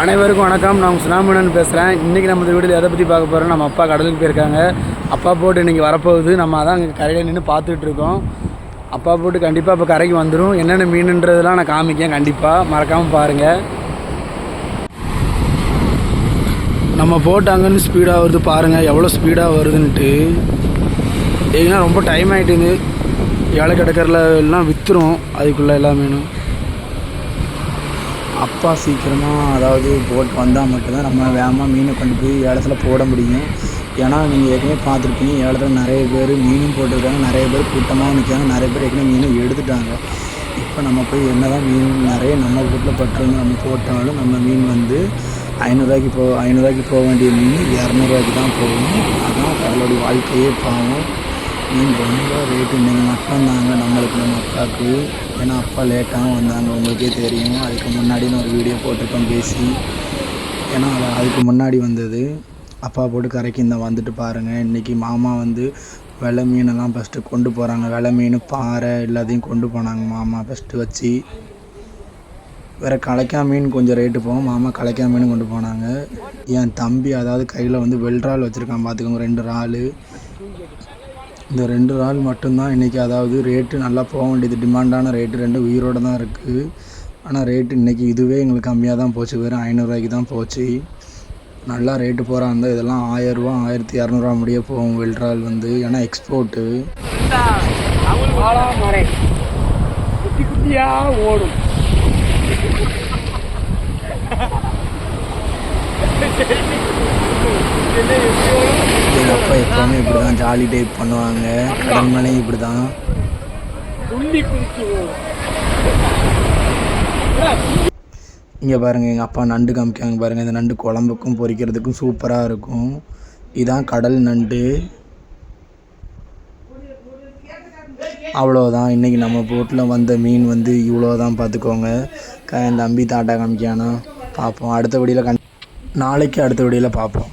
அனைவருக்கும் வணக்கம். நான் சுனாமணன் பேசுகிறேன். இன்றைக்கி நம்ம இந்த வீடியோவில் எதை பற்றி பார்க்க போகிறோம், நம்ம அப்பா கடலுக்கு போயிருக்காங்க. அப்பா போட்டு இன்றைக்கி வரப்போகுது. நம்ம அதான் அங்கே கரையில் நின்று பார்த்துட்ருக்கோம். அப்பா போட்டு கண்டிப்பாக இப்போ கரைக்கு வந்துடும். என்னென்ன மீனுன்றதெல்லாம் நான் காமிக்கேன், கண்டிப்பாக மறக்காமல் பாருங்கள். நம்ம போட்டு அங்கேருந்து ஸ்பீடாக வருது பாருங்கள், எவ்வளோ ஸ்பீடாக வருதுன்ட்டு. ஏன்னா ரொம்ப டைம் ஆகிட்டுங்க. ஏழை கிடக்கரில் எல்லாம் விற்றுரும் அதுக்குள்ளே எல்லா மீனும். அப்பா சீக்கிரமாக அதாவது போட் வந்தால் மட்டும்தான் நம்ம வேகமாக மீனை கொண்டு போய் ஏலத்தில் போட முடியும். ஏன்னா நீங்கள் ஏற்கனவே பார்த்துருப்பீங்க, ஏலத்தில் நிறைய பேர் மீனும் போட்டிருக்காங்க, நிறைய பேர் கூட்டமாக நிற்காங்க, நிறைய பேர் ஏற்கனவே மீனை எடுத்துட்டாங்க. இப்போ நம்ம போய் என்ன தான் மீன் நிறைய நம்ம வீட்டில் பட்டுருந்து நம்ம போட்டாலும் நம்ம மீன் வந்து ஐநூறுரூவாய்க்கு போக வேண்டிய மீன் 200 தான் போகணும். அதுதான் கடலோடைய வாழ்க்கையே பாவம். மீன் ரொம்ப ரேட்டு இன்றைக்கி மட்டும்தாங்க நம்மளுக்கு, நம்ம அப்பாவுக்கு. ஏன்னா அப்பா லேட்டாகவும் வந்தாங்க, உங்களுக்கே தெரியும். அதுக்கு முன்னாடி நான் ஒரு வீடியோ போட்டிருக்கேன் பேசி. ஏன்னா அதுக்கு முன்னாடி வந்தது அப்பா போட்டு கரைக்கு இந்த வந்துட்டு பாருங்கள். இன்றைக்கி மாமா வந்து வெலை மீனெல்லாம் ஃபஸ்ட்டு கொண்டு போகிறாங்க. வெலை மீன், பாறை எல்லாத்தையும் கொண்டு போனாங்க மாமா ஃபஸ்ட்டு வச்சு. வேறு கலைக்கா மீன் கொஞ்சம் ரேட்டு போகும், மாமா கலைக்கா மீன் கொண்டு போனாங்க. என் தம்பி அதாவது கையில் வந்து வெள்றால் வச்சுருக்கான் பார்த்துக்கோங்க, 2 இறால். இந்த 2 இறால் மட்டும்தான் இன்றைக்கி அதாவது ரேட்டு நல்லா போக வேண்டியது, டிமாண்டான ரேட்டு. 2 உயிரோடு தான் இருக்குது. ஆனால் ரேட்டு இன்றைக்கி இதுவே எங்களுக்கு கம்மியாக தான் போச்சு, வெறும் 500 தான் போச்சு. நல்லா ரேட்டு போகிறா இருந்தால் இதெல்லாம் 1000 ரூபா 1200 முடிய போகும் வெள்றால் வந்து. ஏன்னா எக்ஸ்போர்ட்டு குட்டி குட்டியாக ஓடும். எங்கள் அப்பா எப்போவுமே இப்படி தான் ஜாலி டைப் பண்ணுவாங்க. கடல் மலையும் இப்படி தான். இங்கே பாருங்கள், எங்கள் அப்பா நண்டு காமிக்காங்க பாருங்கள். இந்த நண்டு குழம்புக்கும் பொரிக்கிறதுக்கும் சூப்பராக இருக்கும். இதுதான் கடல் நண்டு. அவ்வளோதான், இன்றைக்கி நம்ம போட்டில் வந்த மீன் வந்து இவ்வளோதான் பார்த்துக்கோங்க. என் தம்பி தாட்டா காமிக்கானா பார்ப்போம் அடுத்த வீடியோவில். நாளைக்கு அடுத்த வீடியோவில் பார்ப்போம்.